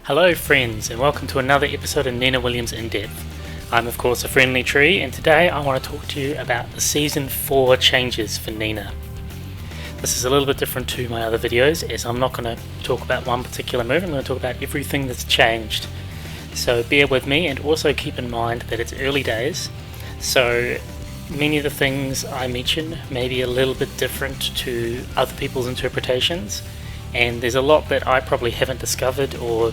Hello friends, and welcome to another episode of Nina Williams In Depth. I'm of course a friendly tree, and today I want to talk to you about the Season 4 changes for Nina. This is a little bit different to my other videos, as I'm not going to talk about one particular move, I'm going to talk about everything that's changed. So bear with me, and also keep in mind that it's early days, so many of the things I mention may be a little bit different to other people's interpretations, and there's a lot that I probably haven't discovered or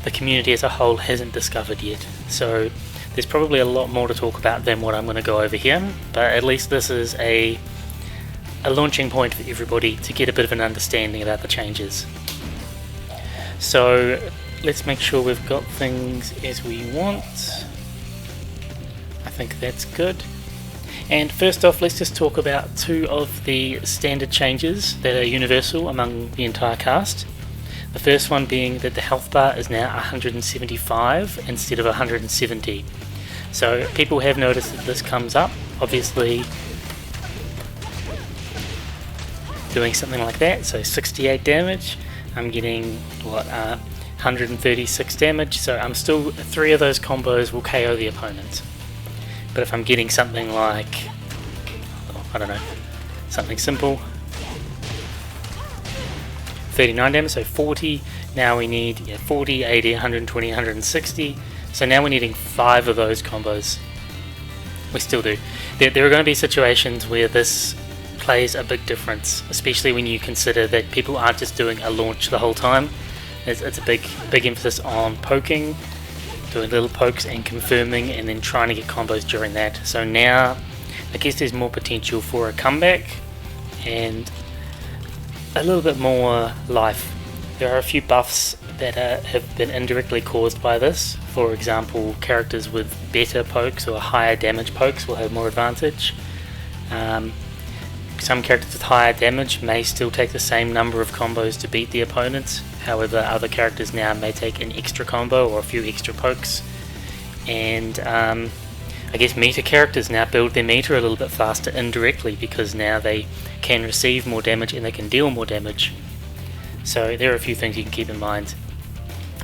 the community as a whole hasn't discovered yet. So there's probably a lot more to talk about than what I'm going to go over here, but at least this is a launching point for everybody to get a bit of an understanding about the changes. So let's make sure we've got things as we want. I think that's good. And first off, let's just talk about two of the standard changes that are universal among the entire cast. The first one being that the health bar is now 175 instead of 170. So people have noticed that this comes up, obviously doing something like that, so 68 damage, I'm getting 136 damage, so I'm still, 3 of those combos will KO the opponent. But if I'm getting something like, I don't know, something simple, 39 damage, so 40, now we need 40, 80, 120, 160, so now we're needing 5 of those combos. We still do. There are going to be situations where this plays a big difference, especially when you consider that people aren't just doing a launch the whole time. It's a big emphasis on poking, doing little pokes and confirming, and then trying to get combos during that. So now I guess there's more potential for a comeback and a little bit more life. There are a few buffs that have been indirectly caused by this. For example, characters with better pokes or higher damage pokes will have more advantage. Some characters with higher damage may still take the same number of combos to beat the opponents. However, other characters now may take an extra combo or a few extra pokes. And I guess meter characters now build their meter a little bit faster indirectly, because now they can receive more damage and they can deal more damage. So there are a few things you can keep in mind.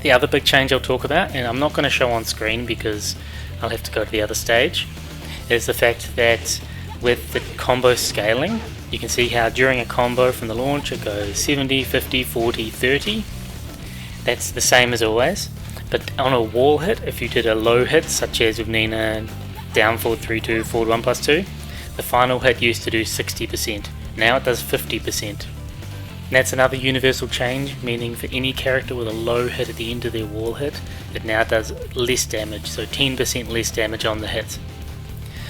The other big change I'll talk about, and I'm not going to show on screen because I'll have to go to the other stage, is the fact that with the combo scaling, you can see how during a combo from the launch it goes 70, 50, 40, 30. That's the same as always. But on a wall hit, if you did a low hit, such as with Nina down forward 3-2, forward 1+2, the final hit used to do 60%. Now it does 50%. And that's another universal change, meaning for any character with a low hit at the end of their wall hit, it now does less damage, so 10% less damage on the hit.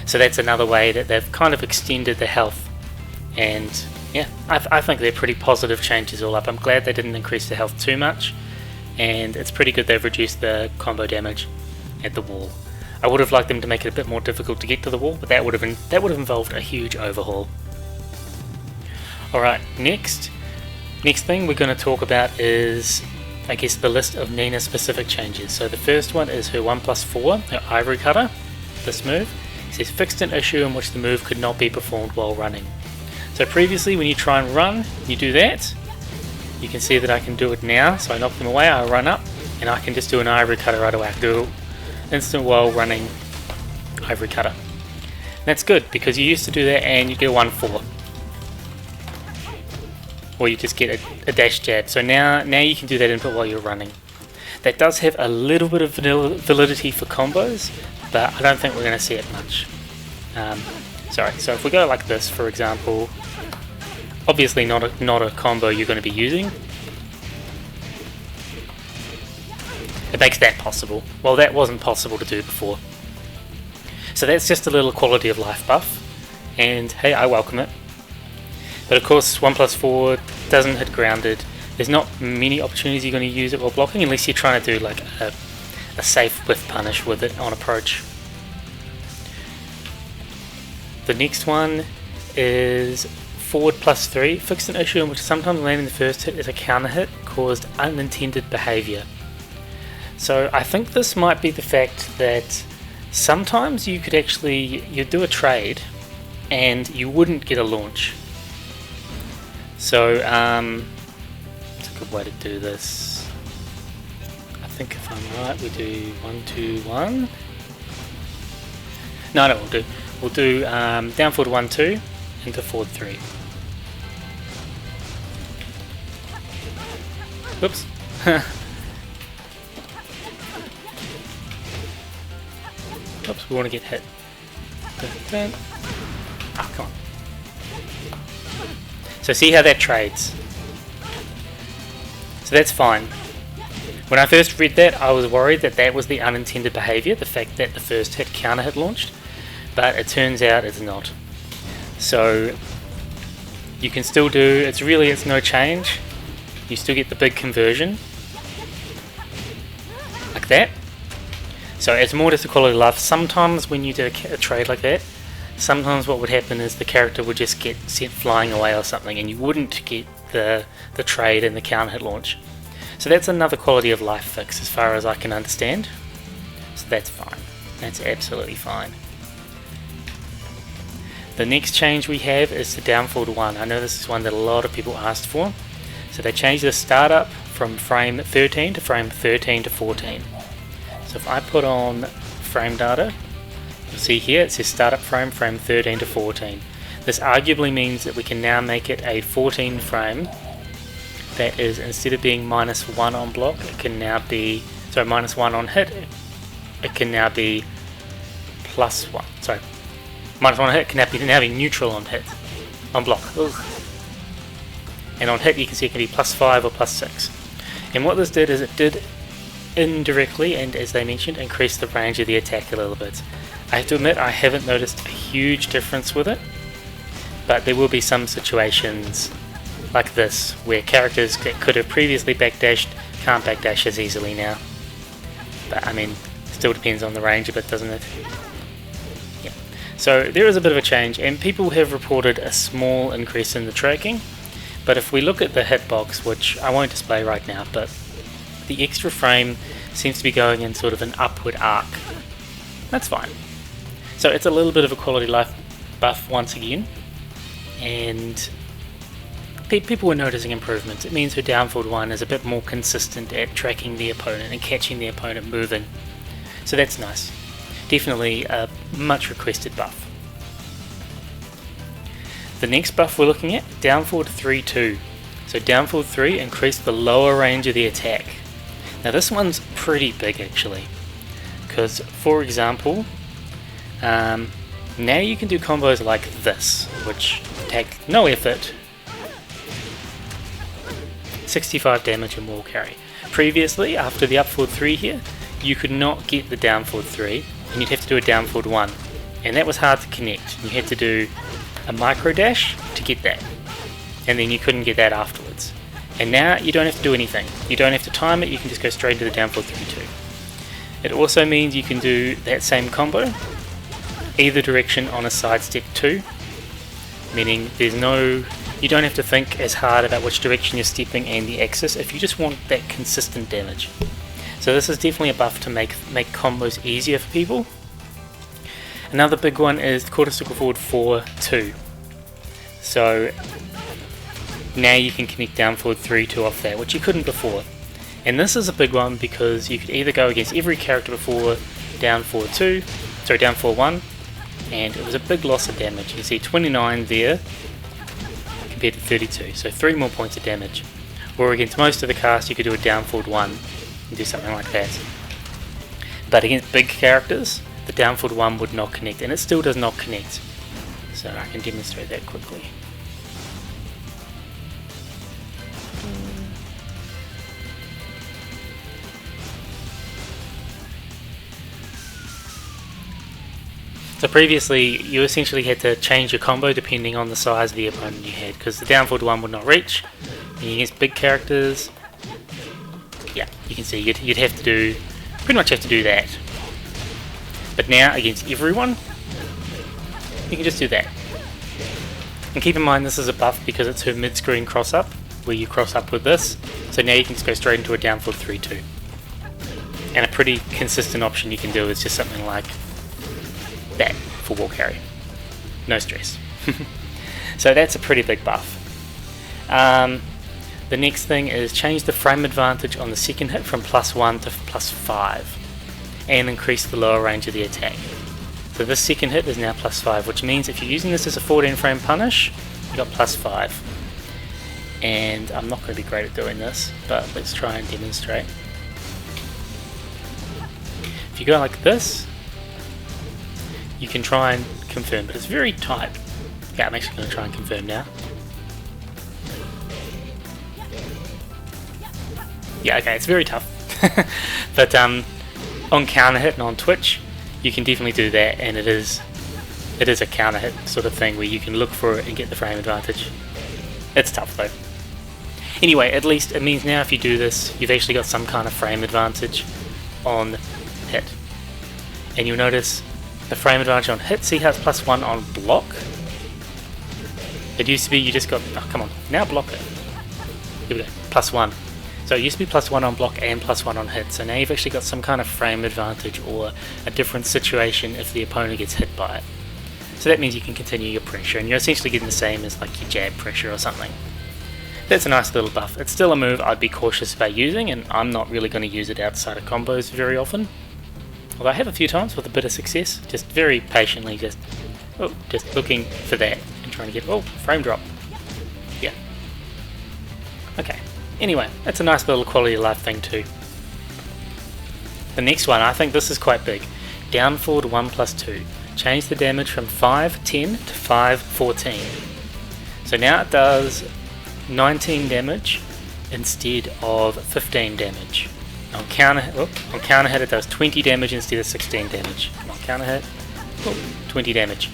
So that's another way that they've kind of extended the health. And yeah, I think they're pretty positive changes all up. I'm glad they didn't increase the health too much, and it's pretty good they've reduced the combo damage at the wall. I would have liked them to make it a bit more difficult to get to the wall, but that would have involved a huge overhaul. Alright, next thing we're going to talk about is, I guess, the list of Nina specific changes. So the first one is her 1+4, her Ivory Cutter. This move, it says fixed an issue in which the move could not be performed while running. So previously when you try and run, you do that. You can see that I can do it now, so I knock them away, I run up, and I can just do an Ivory Cutter right away. I can do instant while running Ivory Cutter. That's good, because you used to do that and you get a 1-4. Or you just get a dash jab. So now you can do that input while you're running. That does have a little bit of validity for combos, but I don't think we're going to see it much. So if we go like this, for example, obviously not a combo you're going to be using. It makes that possible. Well, that wasn't possible to do before. So that's just a little quality of life buff, and hey, I welcome it. But of course 1+4 doesn't hit grounded. There's not many opportunities you're going to use it while blocking, unless you're trying to do like a safe whiff punish with it on approach. The next one is forward +3, fixed an issue in which sometimes landing the first hit as a counter hit caused unintended behaviour. So I think this might be the fact that sometimes you could actually, you'd do a trade and you wouldn't get a launch. So it's a good way to do this. I think think if I'm right, we do 1, 2, 1. No, we'll do down forward 1, 2, into forward 3. Whoops. Oops, we want to get hit. Oh, come on. So see how that trades. So that's fine. When I first read that, I was worried that that was the unintended behavior, the fact that the first hit counter hit launched, but it turns out it's not. So you can still do, it's no change. You still get the big conversion, like that. So it's more just a quality of life. Sometimes when you do a trade like that, sometimes what would happen is the character would just get sent flying away or something, and you wouldn't get the trade and the counter hit launch. So that's another quality of life fix as far as I can understand. So that's fine. That's absolutely fine. The next change we have is the down forward 1. I know this is one that a lot of people asked for. So they changed the startup from frame 13 to frame 13 to 14. So if I put on frame data, you'll see here it says startup frame 13 to 14. This arguably means that we can now make it a 14 frame. That is, instead of being -1 on block, it can now be, sorry, -1 on hit, it can now be +1. Sorry, -1 on hit can now be neutral on hit, on block. Ugh. And on hit you can see it can be +5 or +6. And what this did is it did indirectly, and as they mentioned, increase the range of the attack a little bit. I have to admit I haven't noticed a huge difference with it, but there will be some situations like this where characters that could have previously backdashed can't backdash as easily now. But I mean, it still depends on the range a bit, doesn't it? Yeah. So there is a bit of a change, and people have reported a small increase in the tracking. But if we look at the hitbox, which I won't display right now, but the extra frame seems to be going in sort of an upward arc. That's fine. So it's a little bit of a quality life buff once again, and people were noticing improvements. It means her down forward 1 is a bit more consistent at tracking the opponent and catching the opponent moving. So that's nice. Definitely a much requested buff. The next buff we're looking at, down forward 3, 2. So down forward 3 increased the lower range of the attack. Now this one's pretty big actually, because for example, now you can do combos like this, which take no effort, 65 damage and wall carry. Previously, after the up forward 3 here, you could not get the down forward 3, and you'd have to do a down forward 1, and that was hard to connect. You had to do a micro dash to get that, and then you couldn't get that afterwards. And now you don't have to do anything. You don't have to time it, you can just go straight into the down forward 3, 2. It also means you can do that same combo either direction on a sidestep 2, meaning you don't have to think as hard about which direction you're stepping and the axis if you just want that consistent damage. So this is definitely a buff to make combos easier for people. Another big one is quarter circle forward 4, 2. So now you can connect down forward 3, 2 off that, which you couldn't before. And this is a big one because you could either go against every character before down forward 1, and it was a big loss of damage. You can see 29 there compared to 32, so 3 more points of damage. Or against most of the cast you could do a down forward 1 and do something like that. But against big characters, the down forward 1 would not connect, and it still does not connect. So I can demonstrate that quickly. So previously, you essentially had to change your combo depending on the size of the opponent you had, because the down forward 1 would not reach. And against big characters, yeah, you can see you'd have to do, pretty much have to do that. But now, against everyone, you can just do that. And keep in mind this is a buff because it's her mid-screen cross-up, where you cross up with this. So now you can just go straight into a down forward 3, 2. And a pretty consistent option you can do is just something like that for wall carry. No stress. So that's a pretty big buff. The next thing is change the frame advantage on the second hit from +1 to +5 and increase the lower range of the attack. So this second hit is now +5, which means if you're using this as a 14 frame punish, you got +5. And I'm not going to be great at doing this, but let's try and demonstrate. If you go like this, you can try and confirm, but it's very tight. Yeah, I'm actually going to try and confirm now. Yeah, okay, it's very tough. But on counter hit and on Twitch, you can definitely do that, and it is a counter hit sort of thing where you can look for it and get the frame advantage. It's tough though. Anyway, at least it means now if you do this, you've actually got some kind of frame advantage on hit. And you'll notice the frame advantage on hit, see how it's +1 on block? It used to be you just got, oh come on, now block it. Here we go, +1. So it used to be +1 on block and +1 on hit, so now you've actually got some kind of frame advantage or a different situation if the opponent gets hit by it. So that means you can continue your pressure, and you're essentially getting the same as like your jab pressure or something. That's a nice little buff. It's still a move I'd be cautious about using, and I'm not really going to use it outside of combos very often. Although I have a few times with a bit of success, just very patiently just looking for that and trying to get, oh, frame drop. Yeah. Okay. Anyway, that's a nice little quality of life thing too. The next one, I think this is quite big. Down forward 1+2. Change the damage from 5/10 to 5/14. So now it does 19 damage instead of 15 damage. On counter hit it does 20 damage instead of 16 damage. On counter hit, 20 damage.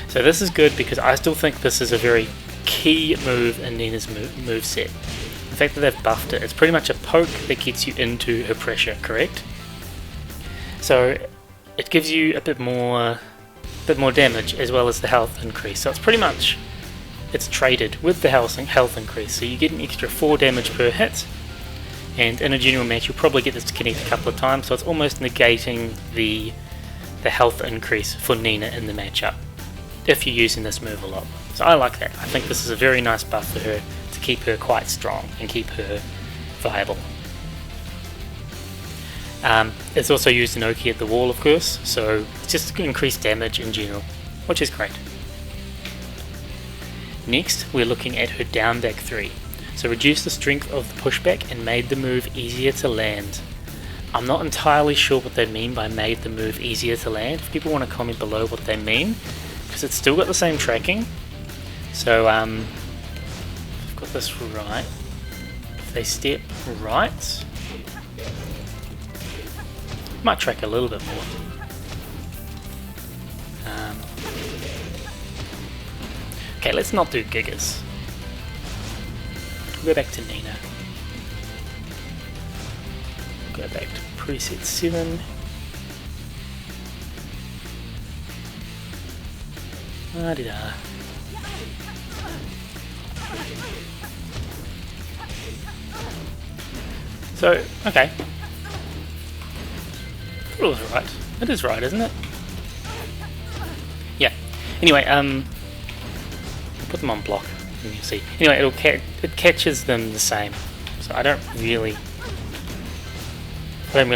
So this is good because I still think this is a very key move in Nina's move set. The fact that they've buffed it, it's pretty much a poke that gets you into her pressure, correct? So it gives you a bit more damage as well as the health increase. So it's pretty much, it's traded with the health increase. So you get an extra 4 damage per hit, and in a general match you'll probably get this to connect a couple of times, so it's almost negating the health increase for Nina in the matchup if you're using this move a lot. So I like that. I think this is a very nice buff for her to keep her quite strong and keep her viable. It's also used in Oki at the wall, of course, so it's just increased damage in general, which is great. Next, we're looking at her down back 3. So reduce the strength of the pushback and made the move easier to land. I'm not entirely sure what they mean by made the move easier to land. If people want to comment below what they mean, because it's still got the same tracking. So I've got this right. If they step right, might track a little bit more. Okay, let's not do gigas. We'll go back to Nina. Go back to preset 7. Da-da-da. So, okay. It was right. It is right, isn't it? Yeah. Anyway, put them on block and you'll see. Anyway, it catches them the same. So I don't really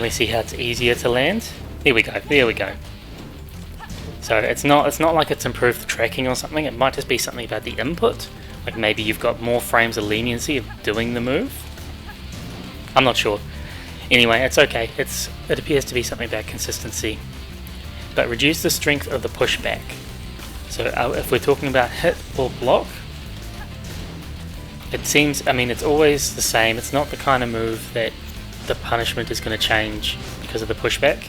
see how it's easier to land. There we go. There we go. So it's not like it's improved the tracking or something. It might just be something about the input. Like maybe you've got more frames of leniency of doing the move. I'm not sure. Anyway, it's okay. It appears to be something about consistency. But reduce the strength of the pushback. So if we're talking about hit or block, it seems, I mean, it's always the same. It's not the kind of move that the punishment is going to change because of the pushback.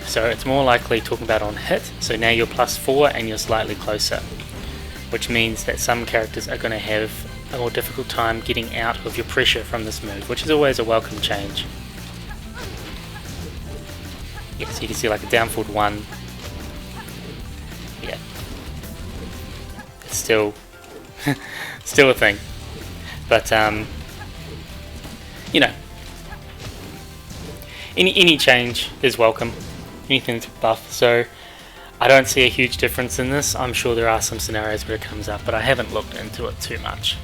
So it's more likely talking about on hit. So now you're +4 and you're slightly closer, which means that some characters are going to have a more difficult time getting out of your pressure from this move, which is always a welcome change. Yeah, so you can see like a down forward 1. Yeah, it's still a thing, but you know, any change is welcome. Anything to buff. So I don't see a huge difference in this. I'm sure there are some scenarios where it comes up, but I haven't looked into it too much.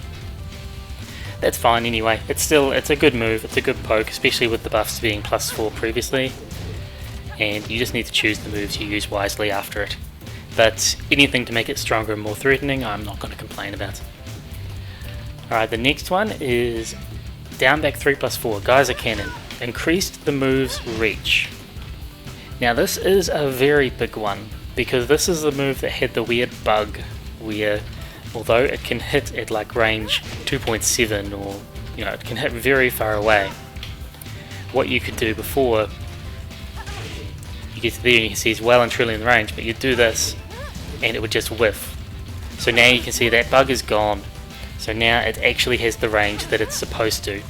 that's fine anyway. It's a good move, it's a good poke, especially with the buffs being +4 previously, and you just need to choose the moves you use wisely after it. But anything to make it stronger and more threatening, I'm not going to complain about. Alright, the next one is down back 3+4, Geyser Cannon. Increased the move's reach. Now this is a very big one, because this is the move that had the weird bug where although it can hit at like range 2.7 or it can hit very far away, what you could do before you get to there and you can see it's well and truly in the range, but you do this and it would just whiff. So now you can see that bug is gone, so now it actually has the range that it's supposed to,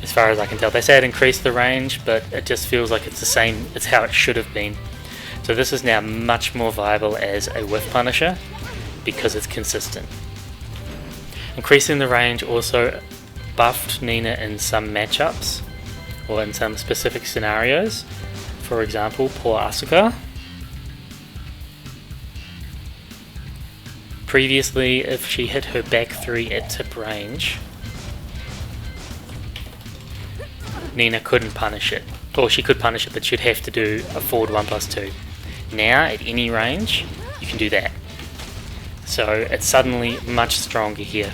as far as I can tell. They say it increased the range, but it just feels like it's the same, it's how it should have been. So this is now much more viable as a whiff punisher because it's consistent. Increasing the range also buffed Nina in some matchups or in some specific scenarios. For example, poor Asuka. Previously, if she hit her back 3 at tip range, Nina couldn't punish it. Or she could punish it, but she'd have to do a forward 1+2. Now, at any range, you can do that. So it's suddenly much stronger here.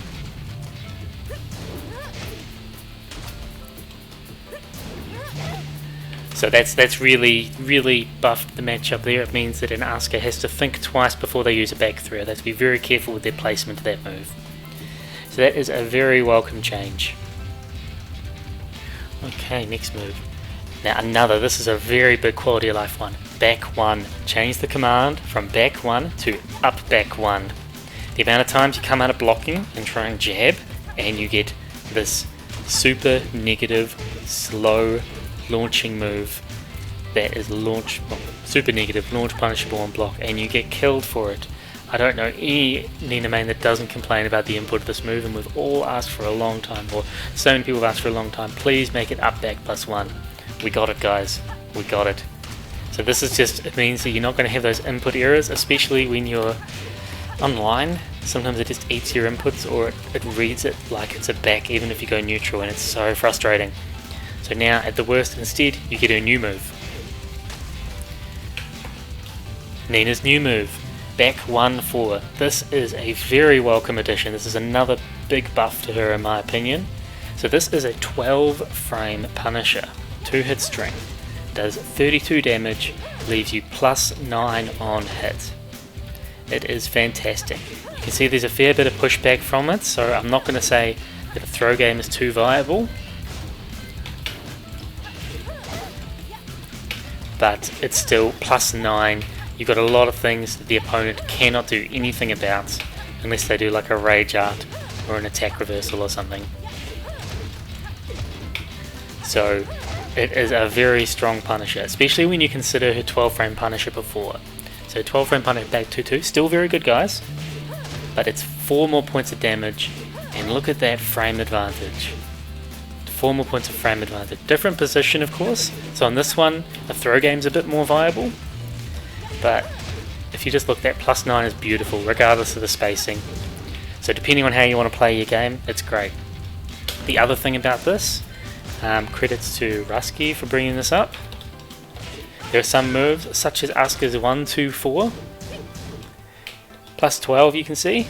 So that's really buffed the matchup there. It means that an Asuka has to think twice before they use a back 3. They have to be very careful with their placement of that move. So that is a very welcome change. Okay, next move. Now this is a very big quality of life one. Back 1. Change the command from back 1 to up back 1. The amount of times you come out of blocking and try and jab, and you get this super negative, slow launching move that is super negative, launch punishable on block, and you get killed for it. I don't know any Nina main that doesn't complain about the input of this move, and we've all asked for a long time, or so many people have asked for a long time, please make it up back +1. We got it, guys, we got it. So this is just, it means that you're not going to have those input errors, especially when you're online. Sometimes it just eats your inputs, or it reads it like it's a back even if you go neutral, and it's so frustrating. So now at the worst, instead you get a new move. Nina's new move, back 1-4. This is a very welcome addition. This is another big buff to her in my opinion. So this is a 12 frame punisher, 2 hit string, does 32 damage, leaves you +9 on hit. It is fantastic. You can see there's a fair bit of pushback from it, so I'm not going to say that a throw game is too viable, but it's still +9. You've got a lot of things that the opponent cannot do anything about unless they do like a rage art or an attack reversal or something. So it is a very strong punisher, especially when you consider her 12 frame punisher before. So 12 frame punisher back 2-2, still very good, guys, but it's 4 more points of damage, and look at that frame advantage. 4 more points of frame advantage. Different position, of course, so on this one the throw game's a bit more viable, but if you just look, that +9 is beautiful regardless of the spacing. So depending on how you want to play your game, it's great. The other thing about this, credits to Rusky for bringing this up. There are some moves such as Asuka's 1-2-4 +12, you can see.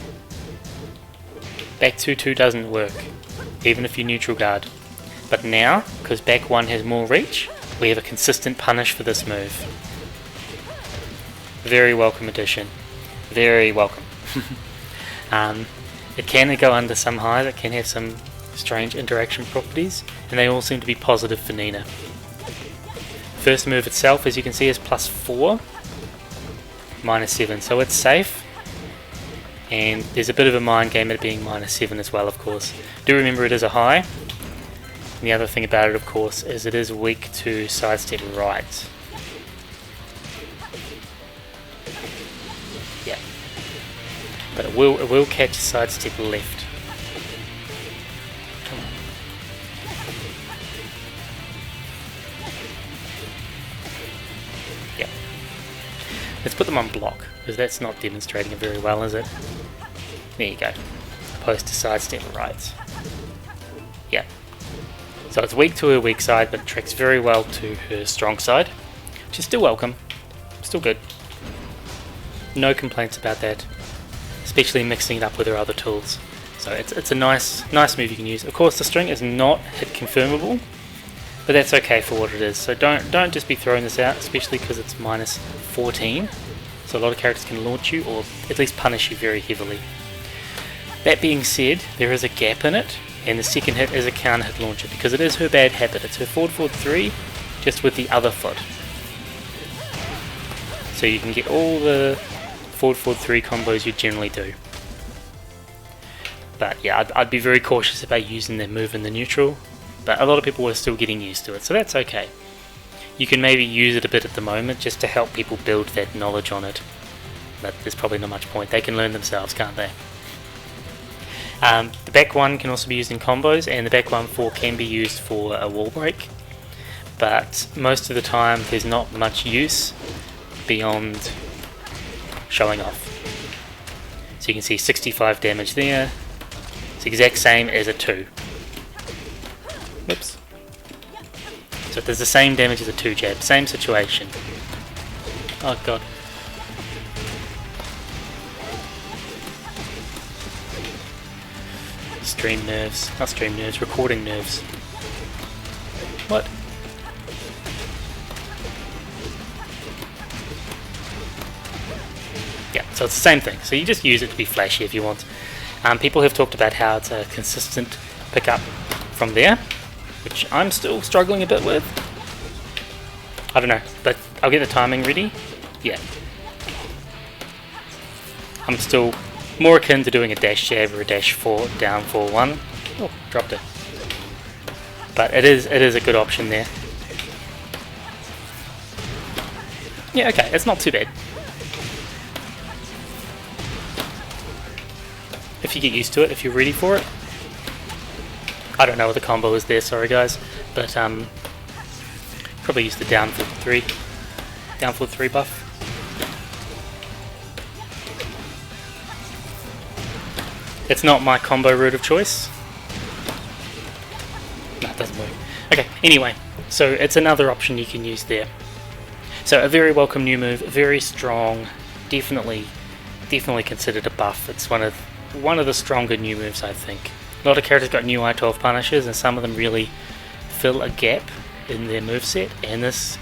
Back 2-2 doesn't work, even if you neutral guard. But now, because back 1 has more reach, we have a consistent punish for this move. Very welcome addition. Very welcome. It can go under some highs, it can have some strange interaction properties, and they all seem to be positive for Nina. First move itself, as you can see, is +4, -7, so it's safe, and there's a bit of a mind game at it being -7 as well, of course. Do remember it is a high, and the other thing about it, of course, is it is weak to sidestep right. Yeah, but it will catch sidestep left. Let's put them on block, because that's not demonstrating it very well, is it? There you go. Opposed to sidestep right. Yeah. So it's weak to her weak side, but it tracks very well to her strong side, which is still welcome. Still good. No complaints about that, especially mixing it up with her other tools. So it's a nice move you can use. Of course, the string is not hit confirmable, but that's okay for what it is. So don't just be throwing this out, especially because it's minus 14. So a lot of characters can launch you, or at least punish you very heavily. That being said, there is a gap in it, and the second hit is a counter hit launcher, because it is her bad habit. It's her forward 3, just with the other foot. So you can get all the forward 3 combos you generally do. But yeah, I'd be very cautious about using that move in the neutral, but a lot of people are still getting used to it, so that's okay. You can maybe use it a bit at the moment just to help people build that knowledge on it, but there's probably not much point. They can learn themselves, can't they? The back 1 can also be used in combos, and the back 1-4 can be used for a wall break, but most of the time there's not much use beyond showing off. So you can see 65 damage there. It's the exact same as a 2. Whoops. So it does the same damage as a 2 jab, same situation. Oh god. Stream nerves, not stream nerves, recording nerves. What? Yeah, so it's the same thing. So you just use it to be flashy if you want. People have talked about how it's a consistent pickup from there, which I'm still struggling a bit with. I don't know, but I'll get the timing ready. Yeah. I'm still more akin to doing a dash jab or a dash 4 down 4-1. Oh, dropped it. But it is a good option there. Yeah, okay, it's not too bad. If you get used to it, if you're ready for it. I don't know what the combo is there, sorry guys, but probably use the down forward 3 buff. It's not my combo route of choice. No, it doesn't work. Okay, anyway, so it's another option you can use there. So a very welcome new move, very strong, definitely considered a buff. It's one of the stronger new moves, I think. A lot of characters got new I-12 punishes, and some of them really fill a gap in their moveset, and this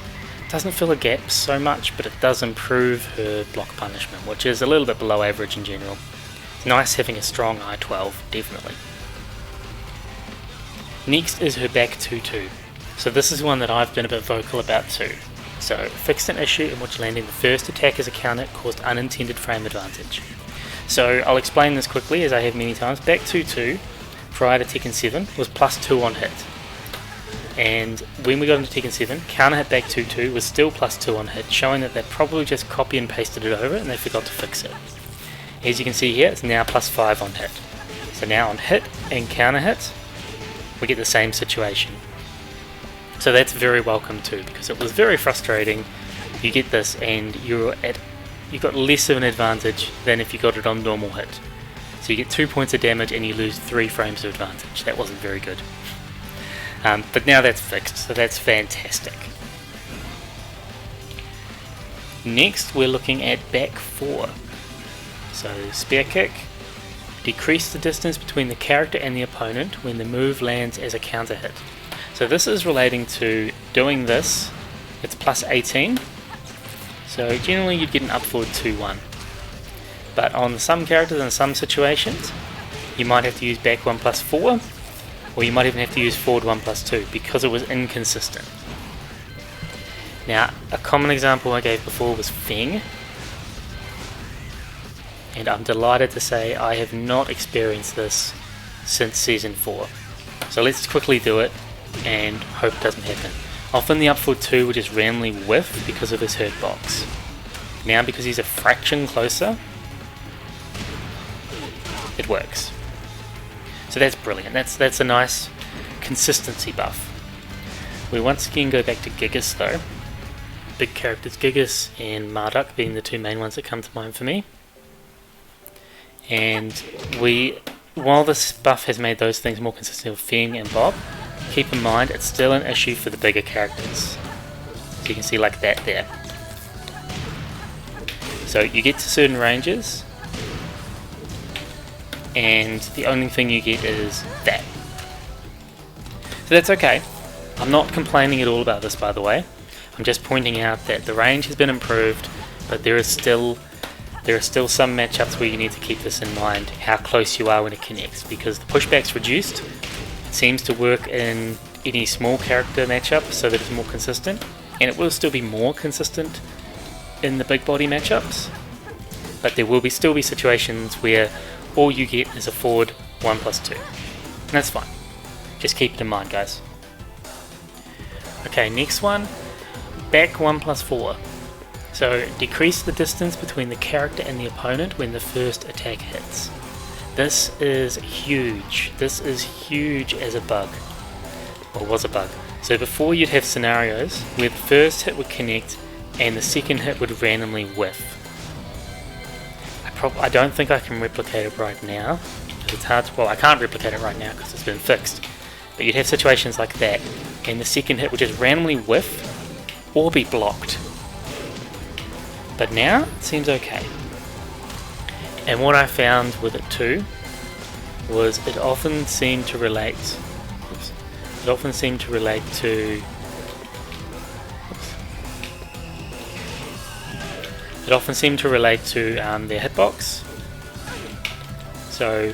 doesn't fill a gap so much, but it does improve her block punishment, which is a little bit below average in general. It's nice having a strong I-12, definitely. Next is her back 2-2. So this is one that I've been a bit vocal about too. So fixed an issue in which landing the first attack as a counter caused unintended frame advantage. So I'll explain this quickly, as I have many times. Back 2-2 prior to Tekken 7 was +2 on hit, and when we got into Tekken 7, counter hit back 2-2 was still +2 on hit, showing that they probably just copy and pasted it over and they forgot to fix it. As you can see here, it's now +5 on hit. So now on hit and counter hit, we get the same situation. So that's very welcome too, because it was very frustrating. You get this and you've got less of an advantage than if you got it on normal hit. So you get 2 points of damage and you lose 3 frames of advantage. That wasn't very good. But now that's fixed, so that's fantastic. Next we're looking at back 4. So spear kick. Decrease the distance between the character and the opponent when the move lands as a counter hit. So this is relating to doing this, it's +18. So generally you'd get an up forward 2-1. But on some characters and some situations, you might have to use back 1 +4, or you might even have to use forward 1 +2 because it was inconsistent. Now, a common example I gave before was Feng, and I'm delighted to say I have not experienced this since Season 4. So let's quickly do it and hope it doesn't happen. Often the up forward 2 will just randomly whiff because of his hurt box. Now because he's a fraction closer, it works. So that's brilliant. That's a nice consistency buff. We once again go back to Gigas though. Big characters Gigas and Marduk being the two main ones that come to mind for me. And we while this buff has made those things more consistent with Feng and Bob, keep in mind it's still an issue for the bigger characters. So you can see like that there. So you get to certain ranges, and the only thing you get is that. So that's okay. I'm not complaining at all about this, by the way. I'm just pointing out that the range has been improved, but there are still some matchups where you need to keep this in mind, how close you are when it connects, because the pushback's reduced. It seems to work in any small character matchup so that it's more consistent, and it will still be more consistent in the big body matchups, but there will still be situations where all you get is a forward 1+2, and that's fine. Just keep it in mind, guys. Okay, next one, back 1+4. So decrease the distance between the character and the opponent when the first attack hits. This is huge. This is huge as a bug, or was a bug. So before you'd have scenarios where the first hit would connect and the second hit would randomly whiff. I don't think I can replicate it right now. It's hard to, well, I can't replicate it right now because it's been fixed. But you'd have situations like that, and the second hit would just randomly whiff or be blocked. But now it seems okay. And what I found with it too was it often seemed to relate. It often seemed to relate to. It often seemed to relate to their hitbox. So,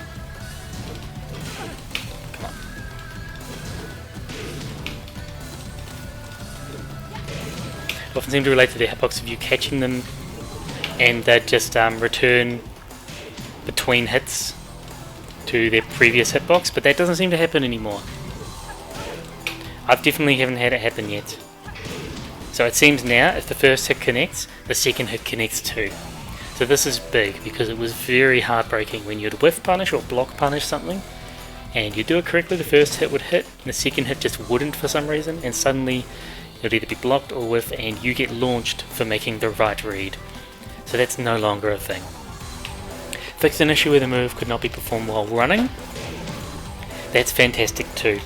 come on. It often seemed to relate to their hitbox of you catching them, and they'd just return between hits to their previous hitbox, but that doesn't seem to happen anymore. I've definitely haven't had it happen yet. So it seems now, if the first hit connects, the second hit connects too. So this is big, because it was very heartbreaking when you'd whiff punish or block punish something, and you do it correctly, the first hit would hit, and the second hit just wouldn't for some reason, and suddenly it would either be blocked or whiff, and you get launched for making the right read. So that's no longer a thing. Fixed an issue where the move could not be performed while running. That's fantastic too.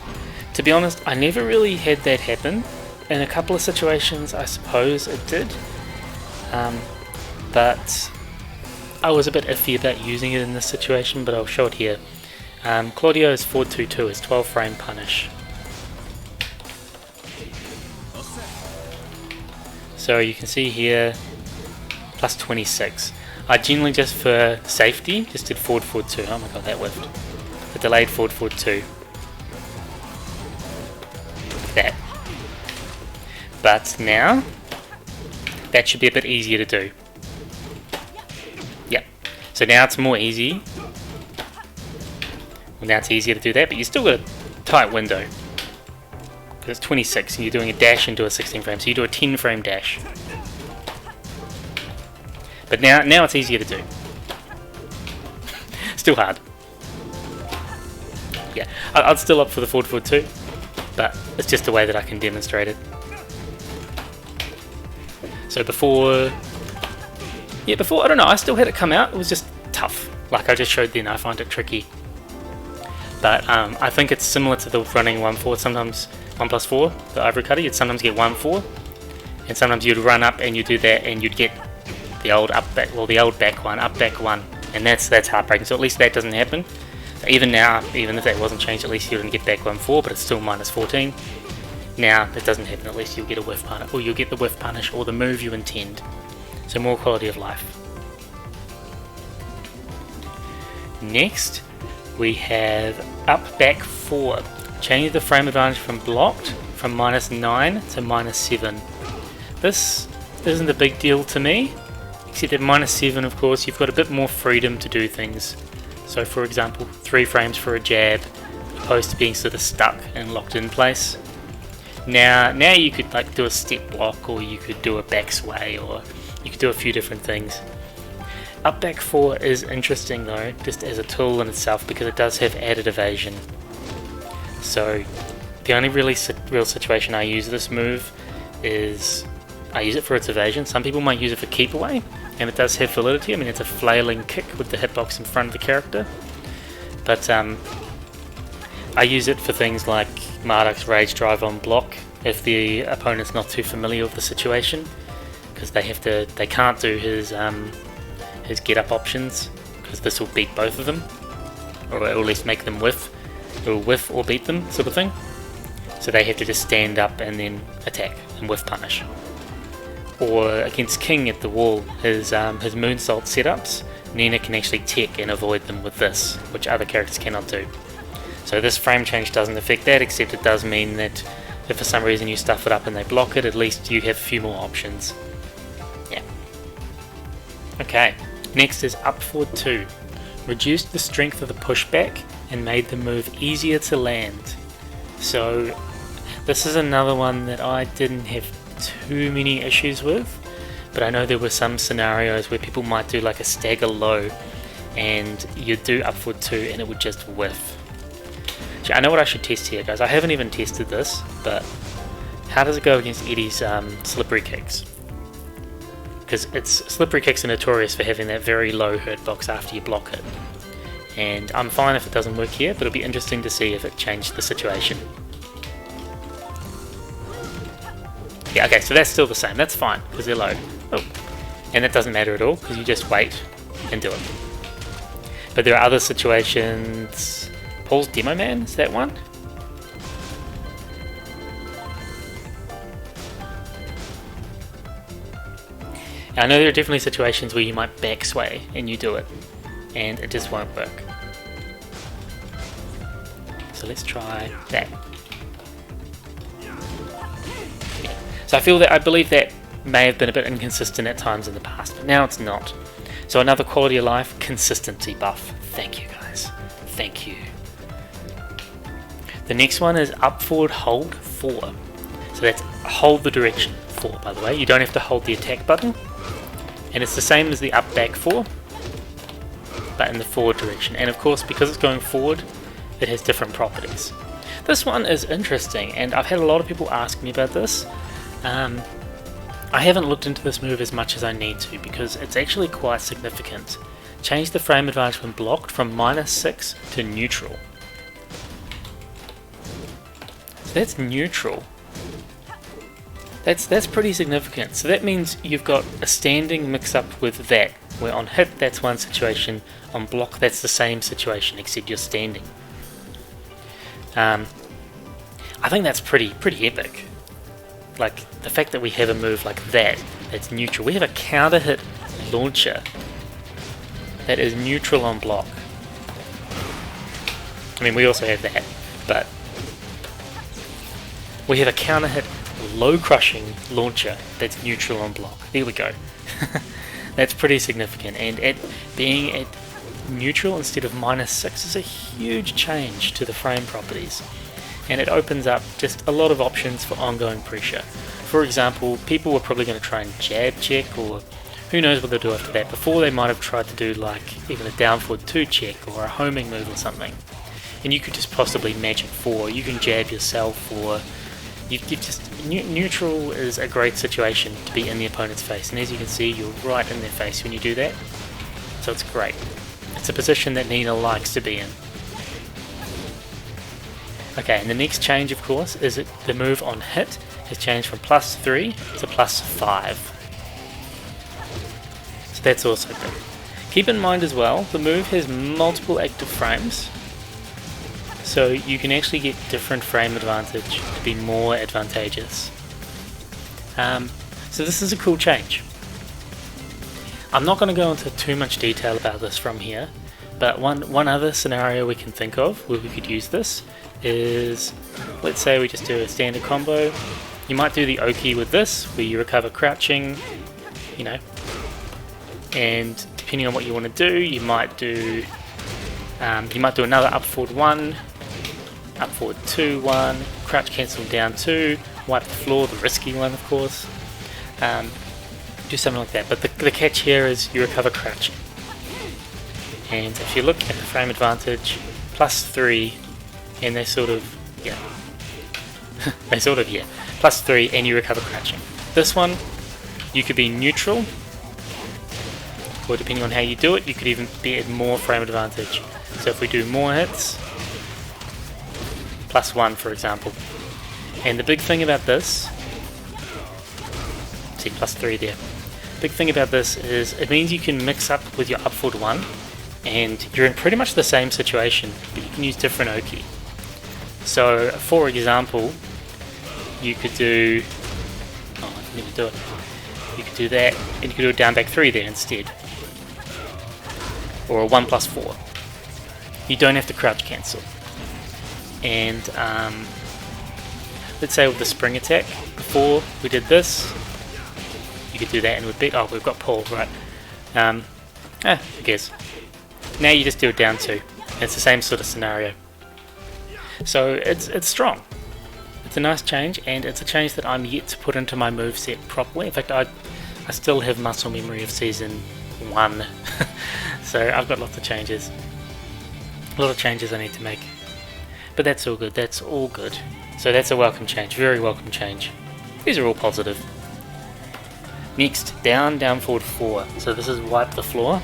To be honest, I never really had that happen. In a couple of situations, I suppose it did, but I was a bit iffy about using it in this situation, but I'll show it here. Claudio's 422 is 12 frame punish. So you can see here, plus 26. I generally, just for safety, just did forward 4-2. Oh my god, that whiffed. The delayed forward 4-2. That. But now, that should be a bit easier to do. Yep. So now it's more easy. Well, now it's easier to do that, but you still got a tight window. Because it's 26 and you're doing a dash into a 16 frame, so you do a 10 frame dash. But now it's easier to do. Still hard. Yeah, I'd still opt for the forward too, but it's just a way that I can demonstrate it. So before, I don't know, I still had it come out, it was just tough. Like I just showed then, I find it tricky. But I think it's similar to the running 1-4, sometimes 1+4, the ivory cutter, you'd sometimes get 1-4, and sometimes you'd run up and you do that and you'd get the old up back, well the old back one, up back one, and that's heartbreaking, so at least that doesn't happen. Even now, even if that wasn't changed, at least you didn't get back 1-4, but it's still minus 14. Now that doesn't happen, at least you'll get a whiff punish, or you'll get the whiff punish or the move you intend. So more quality of life. Next, we have up back 4. Change the frame advantage from blocked from -9 to -7. This isn't a big deal to me, except at -7, of course, you've got a bit more freedom to do things. So for example, 3 frames for a jab, opposed to being sort of stuck and locked in place. Now you could like do a step block, or you could do a back sway, or you could do a few different things. Up back 4 is interesting though, just as a tool in itself, because it does have added evasion. So the only real situation I use this move is I use it for its evasion. Some people might use it for keep away, and it does have validity. I mean, it's a flailing kick with the hitbox in front of the character. but I use it for things like Marduk's Rage Drive on block if the opponent's not too familiar with the situation, because they can't do his get up options, because this will beat both of them, or at least make them whiff or beat them, sort of thing. So they have to just stand up and then attack and whiff punish. Or against King at the wall, his moonsault setups, Nina can actually tech and avoid them with this, which other characters cannot do. So this frame change doesn't affect that, except it does mean that if for some reason you stuff it up and they block it, at least you have a few more options. Yeah. Okay, next is up forward 2. Reduced the strength of the pushback and made the move easier to land. So this is another one that I didn't have too many issues with, but I know there were some scenarios where people might do like a stagger low and you'd do up forward 2 and it would just whiff. Actually, I know what I should test here, guys. I haven't even tested this, but how does it go against Eddie's slippery kicks? Because slippery kicks are notorious for having that very low hurt box after you block it. And I'm fine if it doesn't work here, but it'll be interesting to see if it changed the situation. Yeah, okay, so that's still the same. That's fine, because they're low. Oh. And that doesn't matter at all, because you just wait and do it. But there are other situations... Paul's Demo Man, is that one? I know there are definitely situations where you might back sway and you do it, and it just won't work. So let's try that. Yeah. So I believe that may have been a bit inconsistent at times in the past, but now it's not. So another quality of life consistency buff. Thank you, guys. Thank you. The next one is up forward hold 4. So that's hold the direction 4, by the way. You don't have to hold the attack button. And it's the same as the up back 4, but in the forward direction. And of course, because it's going forward, it has different properties. This one is interesting, and I've had a lot of people ask me about this. I haven't looked into this move as much as I need to, because it's actually quite significant. Change the frame advantage when blocked from -6 to neutral. So that's neutral. That's pretty significant. So that means you've got a standing mix up with that, where on hit that's one situation, on block that's the same situation except you're standing. I think that's pretty epic. Like the fact that we have a move like that that's neutral. We have a counter hit launcher that is neutral on block. I mean, we also have that, but we have a counter hit low crushing launcher that's neutral on block. There we go. That's pretty significant, and being at neutral instead of -6 is a huge change to the frame properties, and it opens up just a lot of options for ongoing pressure. For example, people were probably going to try and jab check, or who knows what they'll do after that. Before, they might have tried to do like even a down forward 2 check or a homing move or something, and you could just possibly magic 4. You can jab yourself, or neutral is a great situation to be in the opponent's face, and as you can see, you're right in their face when you do that, so it's great. It's a position that Nina likes to be in. Okay, and the next change, of course, is that the move on hit has changed from +3 to +5. So that's also good. Keep in mind as well, the move has multiple active frames, so you can actually get different frame advantage to be more advantageous. So this is a cool change. I'm not going to go into too much detail about this from here, but one other scenario we can think of where we could use this is, let's say we just do a standard combo. You might do the Oki with this, where you recover crouching, you know, and depending on what you want to do, you might do another up forward 1, up forward 2, 1, crouch cancel down 2, wipe the floor, the risky one of course. Do something like that, but the catch here is you recover crouching. And if you look at the frame advantage, +3, and they sort of, yeah, +3 and you recover crouching. This one, you could be neutral, or depending on how you do it, you could even be at more frame advantage So if we do more hits, +1 for example. And the big thing about this, see +3 there. Big thing about this is it means you can mix up with your up forward 1 and you're in pretty much the same situation, but you can use different Oki. So for example, you could do, oh I didn't even do it, you could do that and you could do a down back 3 there instead. Or a 1+4. You don't have to crouch cancel. And let's say with the spring attack, before we did this, you could do that and we'd be, oh we've got pull, right. Who cares. Now you just do it down 2. It's the same sort of scenario. So it's strong. It's a nice change, and it's a change that I'm yet to put into my moveset properly. In fact, I still have muscle memory of season 1. So I've got lots of changes. A lot of changes I need to make. But that's all good, that's all good. So that's a welcome change, very welcome change. These are all positive. Next, down forward 4. So this is wipe the floor.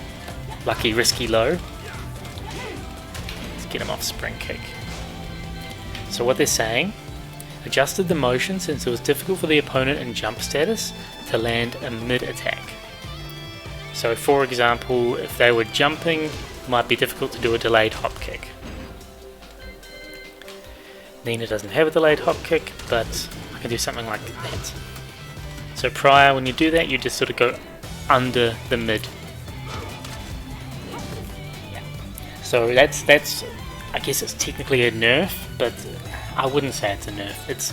Lucky, risky, low. Let's get him off spring kick. So what they're saying, adjusted the motion since it was difficult for the opponent in jump status to land a mid attack. So for example, if they were jumping, it might be difficult to do a delayed hop kick. Nina doesn't have a delayed hop kick, but I can do something like that. So prior, when you do that, you just sort of go under the mid. Yeah. So that's I guess it's technically a nerf, but I wouldn't say it's a nerf.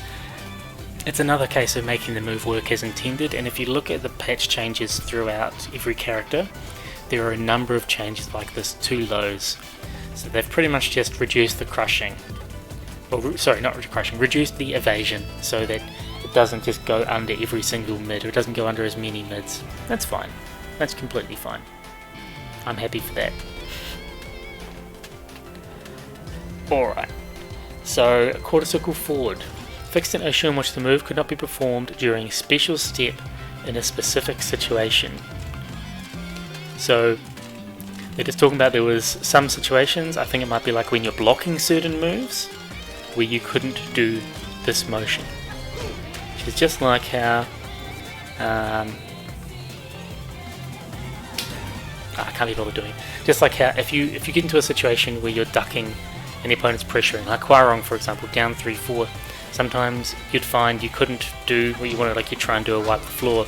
It's another case of making the move work as intended, and if you look at the patch changes throughout every character, there are a number of changes like this to lows. So they've pretty much just reduced the crushing. Or, sorry, not crushing, reduced the evasion so that it doesn't just go under every single mid, or it doesn't go under as many mids. That's fine. That's completely fine. I'm happy for that. Alright. So, quarter circle forward. Fixed an issue in which the move could not be performed during a special step in a specific situation. So, they're just talking about there was some situations, I think it might be like when you're blocking certain moves, where you couldn't do this motion. Which is just like how I can't be bothered doing. Just like how if you get into a situation where you're ducking and the opponent's pressuring, like Quarong for example, down 3-4, sometimes you'd find you couldn't do what you wanted, like you try and do a wipe the floor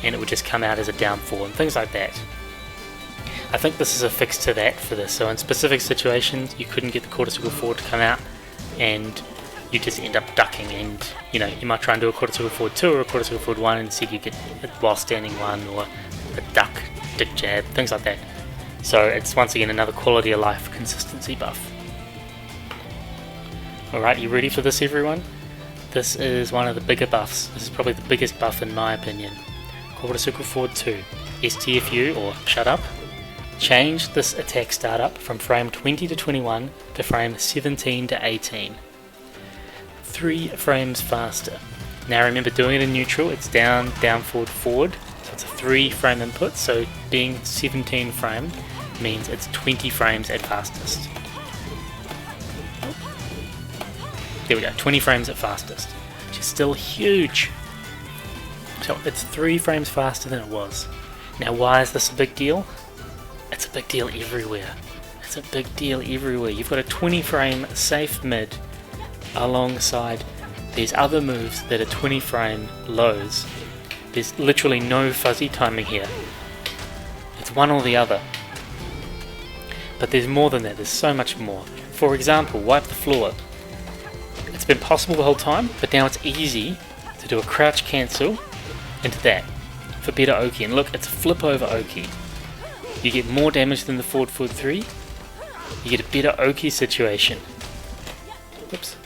and it would just come out as a down 4 and things like that. I think this is a fix to that for this. So in specific situations you couldn't get the quarter circle forward to come out and you just end up ducking, and you know, you might try and do a quarter circle forward 2 or a quarter circle forward 1 and instead you get it while standing 1, or a duck, dick jab, things like that. So it's once again another quality of life consistency buff. Alright, you ready for this everyone? This is one of the bigger buffs. This is probably the biggest buff in my opinion. Quarter circle forward 2. STFU, or shut up. Change this attack startup from frame 20 to 21 to frame 17 to 18. 3 frames faster. Now remember, doing it in neutral, it's down, forward, forward. So it's a 3 frame input, so being 17 frame means it's 20 frames at fastest. There we go, 20 frames at fastest, which is still huge. So it's 3 frames faster than it was. Now why is this a big deal? It's a big deal everywhere. It's a big deal everywhere. You've got a 20 frame safe mid alongside these other moves that are 20 frame lows. There's literally no fuzzy timing here. It's one or the other. But there's more than that, there's so much more. For example, wipe the floor. It's been possible the whole time, but now it's easy to do a crouch cancel into that for better Oki. And look, it's a flip over Oki. You get more damage than the forward 3. You get a better Oki situation. Whoops.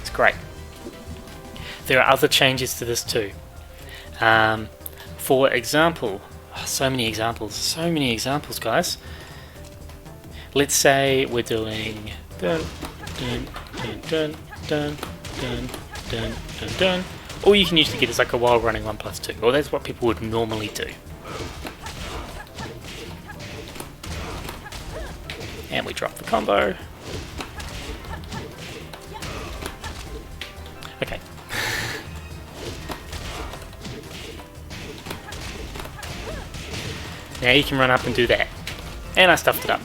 It's great. There are other changes to this too. For example, so many examples guys. Let's say we're doing dun dun dun dun dun dun dun dun. All you can usually get is like a while running 1+2. Well, that's what people would normally do. And we drop the combo. Okay. Now you can run up and do that. And I stuffed it up.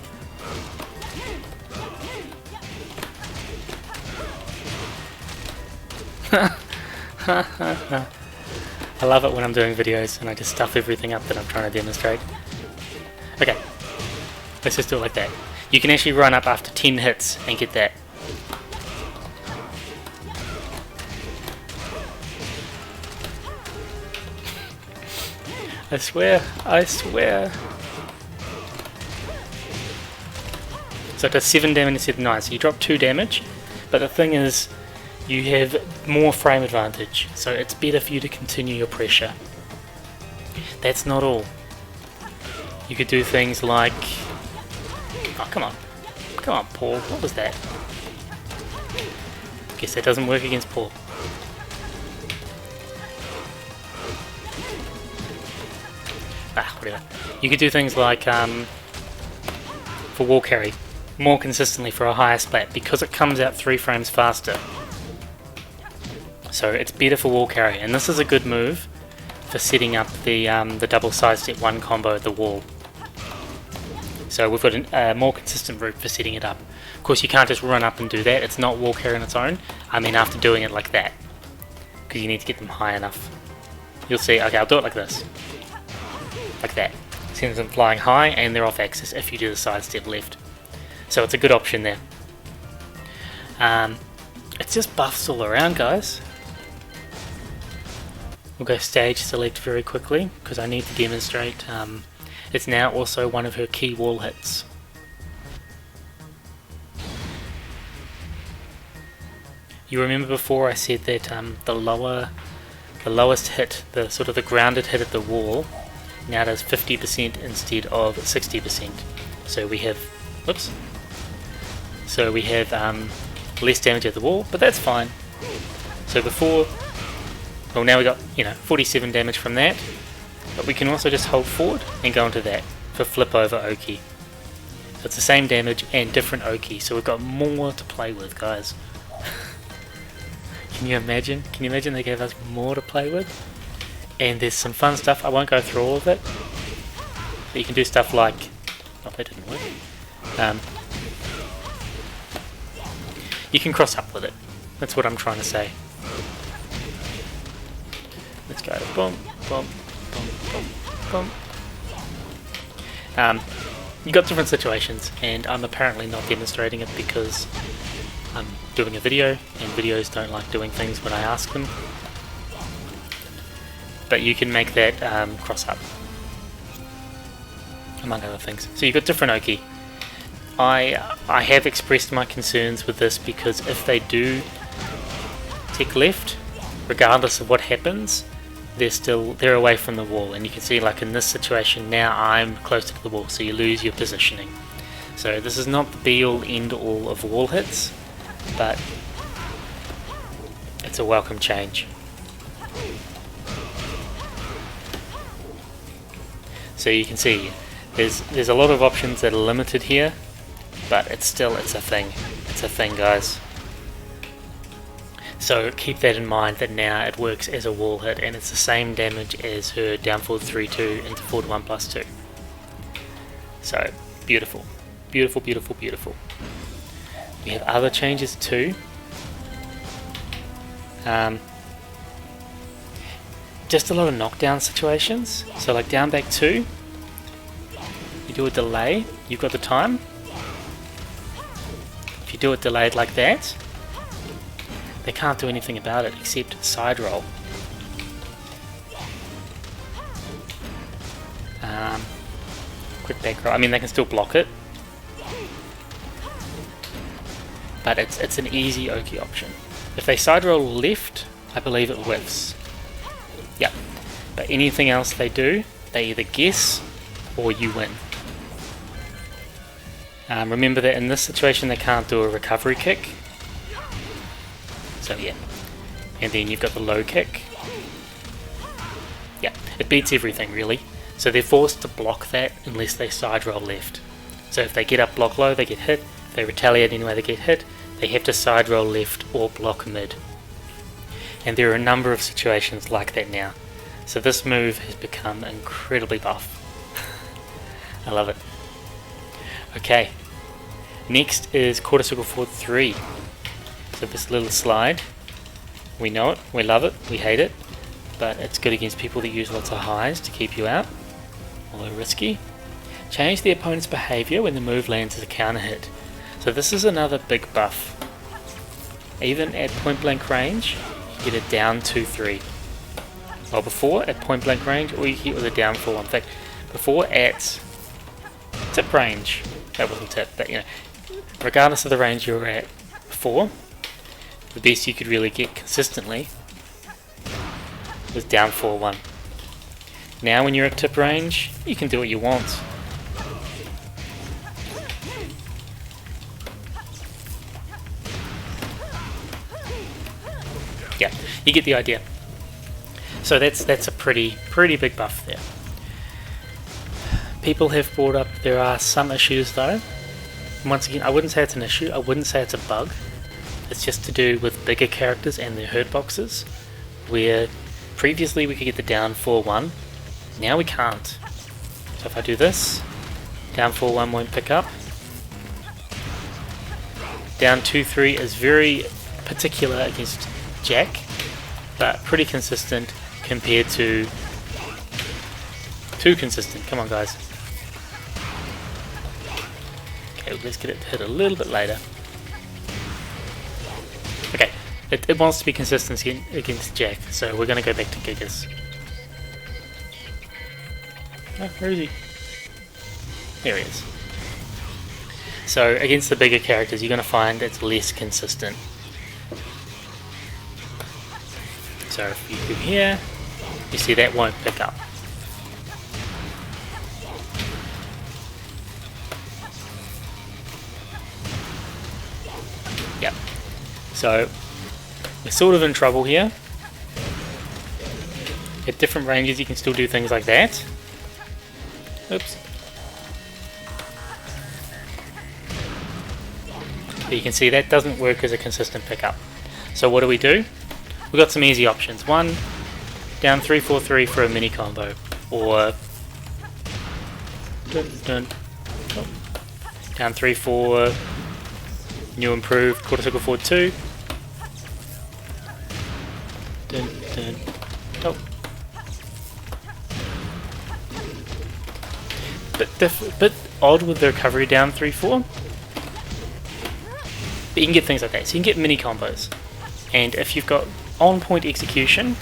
I love it when I'm doing videos and I just stuff everything up that I'm trying to demonstrate. Okay, let's just do it like that. You can actually run up after 10 hits and get that. I swear, I swear. So it does 7 damage instead of 9, so you drop 2 damage, but the thing is, you have more frame advantage, so it's better for you to continue your pressure. That's not all. You could do things like... Oh, come on. Come on, Paul. What was that? Guess that doesn't work against Paul. Ah, whatever. You could do things like, for wall carry, more consistently for a higher splat, because it comes out 3 frames faster. So it's better for wall carry, and this is a good move for setting up the double side step 1 combo at the wall. So we've got a more consistent route for setting it up. Of course you can't just run up and do that, it's not wall carry on its own, I mean after doing it like that, because you need to get them high enough. You'll see, okay, I'll do it like this. Like that. Sends them flying high and they're off axis if you do the side step left. So it's a good option there. It's just buffs all around, guys. We'll go stage select very quickly because I need to demonstrate. It's now also one of her key wall hits. You remember before I said that the lowest hit, the sort of the grounded hit at the wall, now does 50% instead of 60%. So we have, whoops. So we have less damage at the wall, but that's fine. So before, well now we got 47 damage from that, but we can also just hold forward and go into that for flip over Oki. So it's the same damage and different Oki, so we've got more to play with, guys. Can you imagine? Can you imagine they gave us more to play with? And there's some fun stuff, I won't go through all of it, but you can do stuff like, oh that didn't work, you can cross up with it, that's what I'm trying to say. Let's go boom, boom, boom, boom, boom. You've got different situations, and I'm apparently not demonstrating it because I'm doing a video, and videos don't like doing things when I ask them. But you can make that cross up, among other things. So you've got different Oki. I have expressed my concerns with this because if they do tick left, regardless of what happens, they're away from the wall, and you can see like in this situation now I'm closer to the wall, so you lose your positioning. So this is not the be all end all of wall hits, but it's a welcome change. So you can see there's a lot of options that are limited here, but it's a thing. It's a thing, guys. So keep that in mind, that now it works as a wall hit and it's the same damage as her down forward 3-2 into forward 1+2. So beautiful. Beautiful, beautiful, beautiful. We have other changes too. Just a lot of knockdown situations. So like down back 2, you do a delay, you've got the time. If you do it delayed like that, they can't do anything about it except side roll. Quick back roll, I mean they can still block it, but it's an easy Oki option. If they side roll left, I believe it whiffs. Yeah, but anything else they do, they either guess or you win. Remember that in this situation they can't do a recovery kick. So yeah, and then you've got the low kick. Yeah, it beats everything really. So they're forced to block that unless they side roll left. So if they get up block low, they get hit. If they retaliate anyway, they get hit. They have to side roll left or block mid. And there are a number of situations like that now. So this move has become incredibly buff. I love it. Okay, next is quarter circle forward 3. So this little slide, we know it, we love it, we hate it, but it's good against people that use lots of highs to keep you out, although risky. Change the opponent's behaviour when the move lands as a counter hit. So this is another big buff. Even at point blank range, you get a down 2-3. Well, before at point blank range, all you get was a down 4-1. In fact, before at tip range, that wasn't tip, but you know, regardless of the range you were at before, the best you could really get consistently was down 4-1. Now when you're at tip range, you can do what you want. Yeah, you get the idea. So that's a pretty big buff there. People have brought up there are some issues though. And once again, I wouldn't say it's an issue, I wouldn't say it's a bug. It's just to do with bigger characters and their hurt boxes, where previously we could get the down 4-1, now we can't. So if I do this, down 4-1 won't pick up. Down 2-3 is very particular against Jack, but pretty consistent compared to... Too consistent, come on guys. Okay, let's get it to hit a little bit later. Okay, it wants to be consistency against Jack, so we're going to go back to Gigas. Oh, where is he? There he is. So against the bigger characters, you're going to find it's less consistent. So if you do here, you see that won't pick up. Yep. So we're sort of in trouble here. At different ranges you can still do things like that. Oops. But you can see that doesn't work as a consistent pickup. So what do? We've got some easy options. One, down 3-4-3 for a mini combo, or down 3-4, new improved quarter circle forward 2. Bit odd with the recovery down 3-4, but you can get things like that. So you can get mini combos, and if you've got on point execution,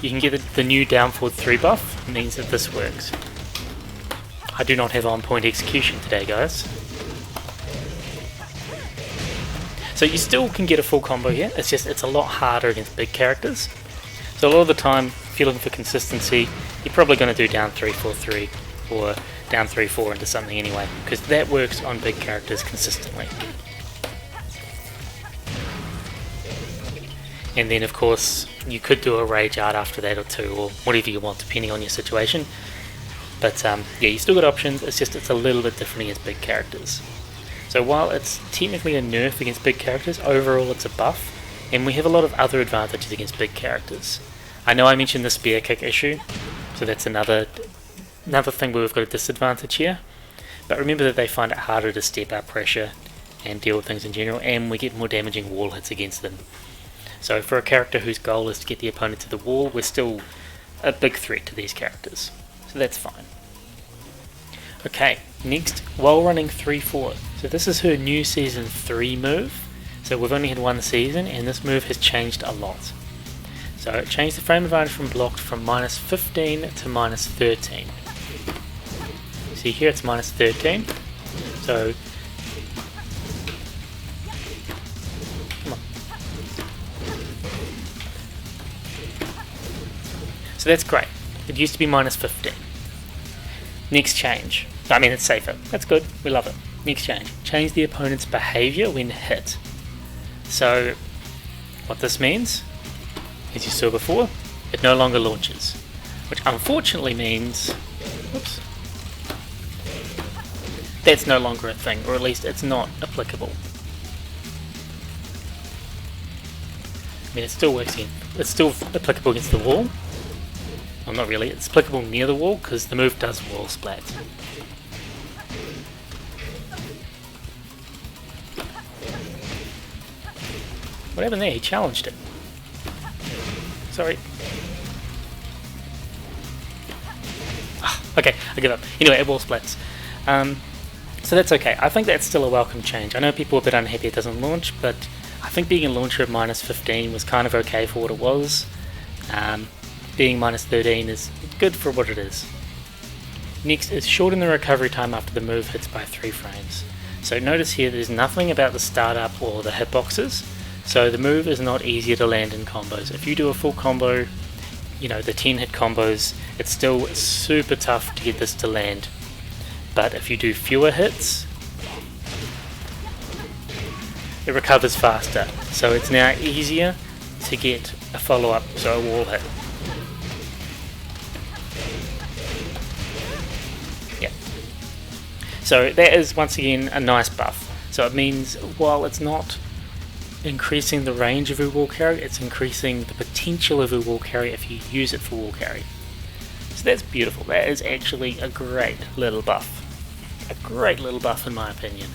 you can get the new down forward 3 buff. It means that this works. I do not have on point execution today, guys. So you still can get a full combo here, it's just it's a lot harder against big characters. So a lot of the time, if you're looking for consistency, you're probably going to do down 3-4-3 or down 3-4 into something anyway, because that works on big characters consistently. And then of course, you could do a rage art after that or two, or whatever you want depending on your situation. But yeah, you still got options, it's just it's a little bit different against big characters. So while it's technically a nerf against big characters, overall it's a buff, and we have a lot of other advantages against big characters. I know I mentioned the spear kick issue, so that's another thing where we've got a disadvantage here. But remember that they find it harder to step up pressure and deal with things in general, and we get more damaging wall hits against them. So for a character whose goal is to get the opponent to the wall, we're still a big threat to these characters. So that's fine. Okay, next, while running 3-4. So this is her new season 3 move. So we've only had one season, and this move has changed a lot. So it changed the frame advantage from blocked from -15 to -13. See here it's -13. So come on. So that's great. It used to be -15. Next change. I mean, it's safer. That's good. We love it. Next change. Change the opponent's behavior when hit. So what this means, as you saw before, it no longer launches, which unfortunately means, whoops, that's no longer a thing, or at least it's not applicable. I mean, it still works in. It's still applicable against the wall. Well, not really. It's applicable near the wall because the move does wall splats. What happened there? He challenged it. Sorry. Okay, I give up. Anyway, it wall splats. So that's okay. I think that's still a welcome change. I know people are a bit unhappy it doesn't launch, but I think being a launcher of minus 15 was kind of okay for what it was. Being minus 13 is good for what it is. Next is shorten the recovery time after the move hits by 3 frames. So notice here there's nothing about the startup or the hitboxes, so the move is not easier to land in combos. If you do a full combo, you know, the 10 hit combos, it's still super tough to get this to land. But if you do fewer hits, it recovers faster. So it's now easier to get a follow-up, so a wall hit. Yeah. So that is once again a nice buff. So it means while it's not increasing the range of a wall carry, it's increasing the potential of a wall carry if you use it for wall carry. So that's beautiful. That is actually a great little buff. A great little buff in my opinion.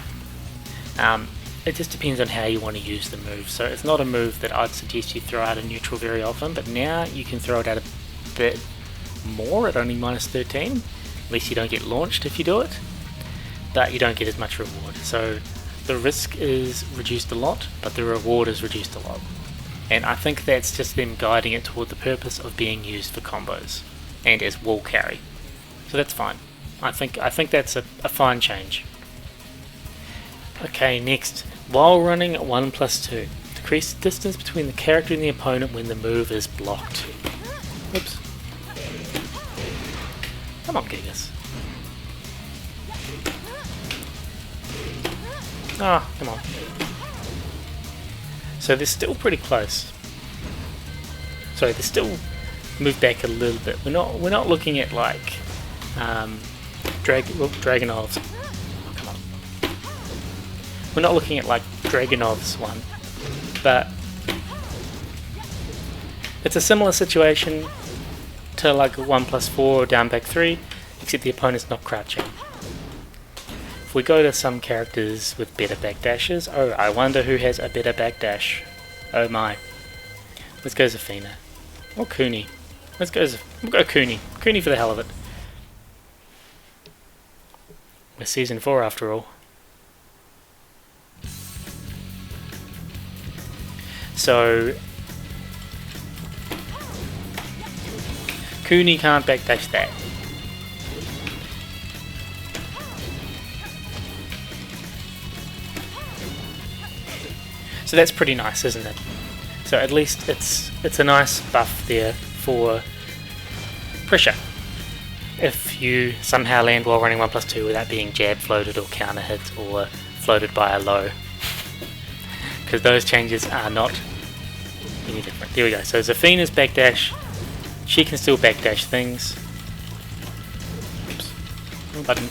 It just depends on how you want to use the move. So it's not a move that I'd suggest you throw out in neutral very often, but now you can throw it out a bit more at only minus 13. At least you don't get launched if you do it, but you don't get as much reward. So the risk is reduced a lot, but the reward is reduced a lot. And I think that's just them guiding it toward the purpose of being used for combos and as wall carry. So that's fine. I think that's a fine change. Okay, next. While running 1+2, decrease the distance between the character and the opponent when the move is blocked. Oops. Come on, Gigas. Ah, come on. So they're still pretty close. Sorry, they still move back a little bit. We're not looking at like Dragunov's. Oh, come on. We're not looking at like Dragunov's one, but it's a similar situation to like a 1+4 or down back 3, except the opponent's not crouching. If we go to some characters with better backdashes, oh, I wonder who has a better backdash. Oh my. Let's go Zafina. Or Cooney. We'll go Cooney. Cooney for the hell of it. We're season 4 after all. So Cooney can't backdash that. So that's pretty nice, isn't it? So at least it's a nice buff there for pressure. If you somehow land while running 1+2 without being jab floated or counter hit or floated by a low, because those changes are not any different. There we go. So Zafina's backdash, she can still backdash things. Oops. Wrong button.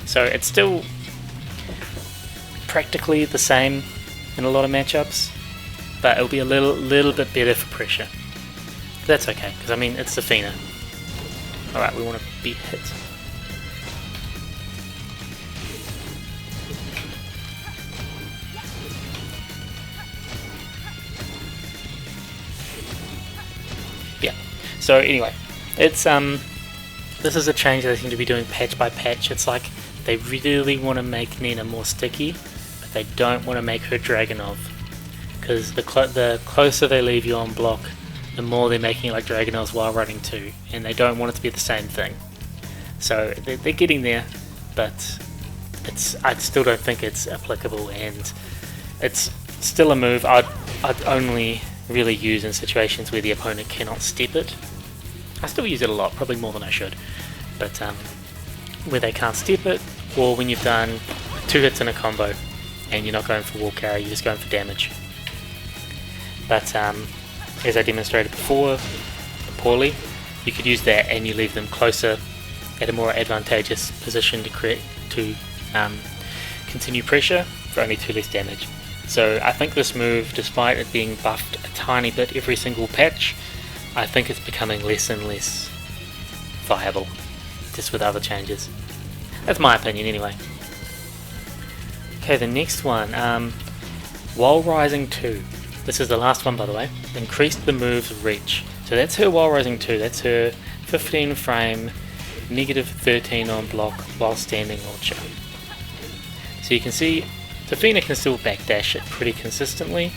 So it's still practically the same in a lot of matchups, but it'll be a little bit better for pressure. That's okay, because I mean it's Zafina. Alright, we want to beat hit. Yeah. So anyway, it's this is a change they seem to be doing patch by patch. It's like they really want to make Nina more sticky, but they don't want to make her Dragunov, because the closer they leave you on block, the more they're making it like Dragunovs while running too, and they don't want it to be the same thing. So they're getting there, but I still don't think it's applicable, and it's still a move I'd only really use in situations where the opponent cannot step it. I still use it a lot, probably more than I should, but where they can't step it, or when you've done 2 hits in a combo and you're not going for wall carry, you're just going for damage. But as I demonstrated before, poorly, you could use that and you leave them closer at a more advantageous position to continue pressure for only 2 less damage. So I think this move, despite it being buffed a tiny bit every single patch, I think it's becoming less and less viable, just with other changes. That's my opinion anyway. Okay, the next one, Wall Rising 2. This is the last one, by the way. Increased the move's reach. So that's her Wall Rising 2, that's her 15 frame, negative 13 on block while standing launcher. So you can see Tafina can still backdash it pretty consistently,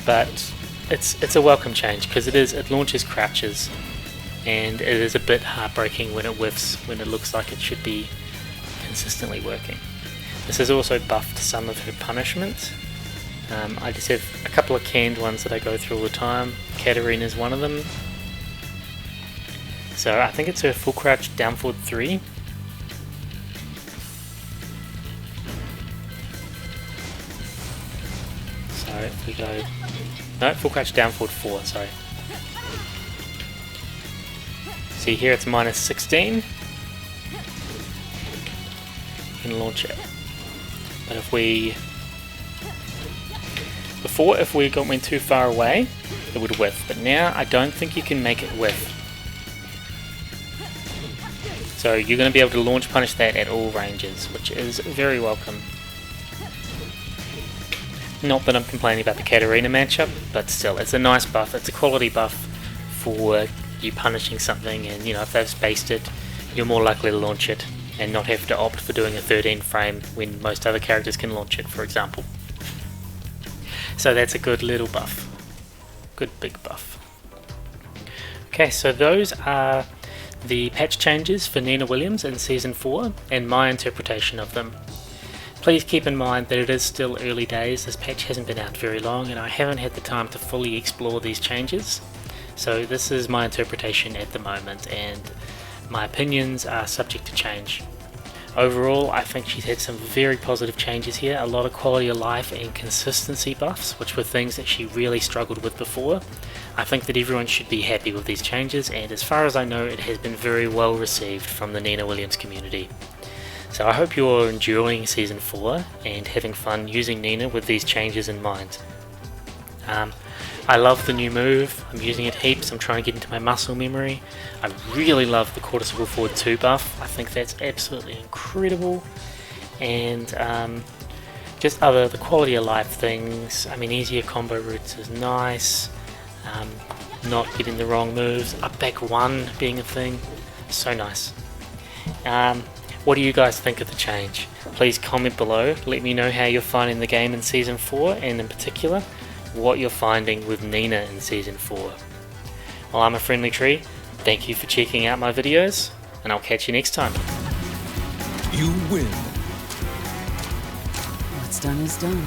but it's a welcome change because it launches crouches, and it is a bit heartbreaking when it whiffs, when it looks like it should be consistently working. This has also buffed some of her punishment. I just have a couple of canned ones that I go through all the time. Katarina is one of them. So I think it's her full crouch down forward 3. So if we go... No, full crouch down forward 4, sorry. See here it's minus 16. You can launch it. But if we... Before, if we went too far away, it would whiff, but now I don't think you can make it whiff. So you're going to be able to launch punish that at all ranges, which is very welcome. Not that I'm complaining about the Katarina matchup, but still, it's a nice buff, it's a quality buff for you punishing something, and if they've spaced it, you're more likely to launch it and not have to opt for doing a 13 frame when most other characters can launch it, for example. So that's a good little buff. Good big buff. Okay, so those are the patch changes for Nina Williams in Season 4 and my interpretation of them. Please keep in mind that it is still early days, this patch hasn't been out very long and I haven't had the time to fully explore these changes. So this is my interpretation at the moment and my opinions are subject to change. Overall, I think she's had some very positive changes here, a lot of quality of life and consistency buffs, which were things that she really struggled with before. I think that everyone should be happy with these changes, and as far as I know, it has been very well received from the Nina Williams community. So I hope you're enjoying Season 4 and having fun using Nina with these changes in mind. I love the new move, I'm using it heaps, I'm trying to get into my muscle memory. I really love the cortical forward 2 buff, I think that's absolutely incredible. And just the quality of life things, I mean easier combo routes is nice, not getting the wrong moves, up back 1 being a thing, so nice. What do you guys think of the change? Please comment below, let me know how you're finding the game in Season 4 and in particular what you're finding with Nina in Season 4. Well, I'm a Friendly Tree, thank you for checking out my videos, and I'll catch you next time. You win. What's done is done.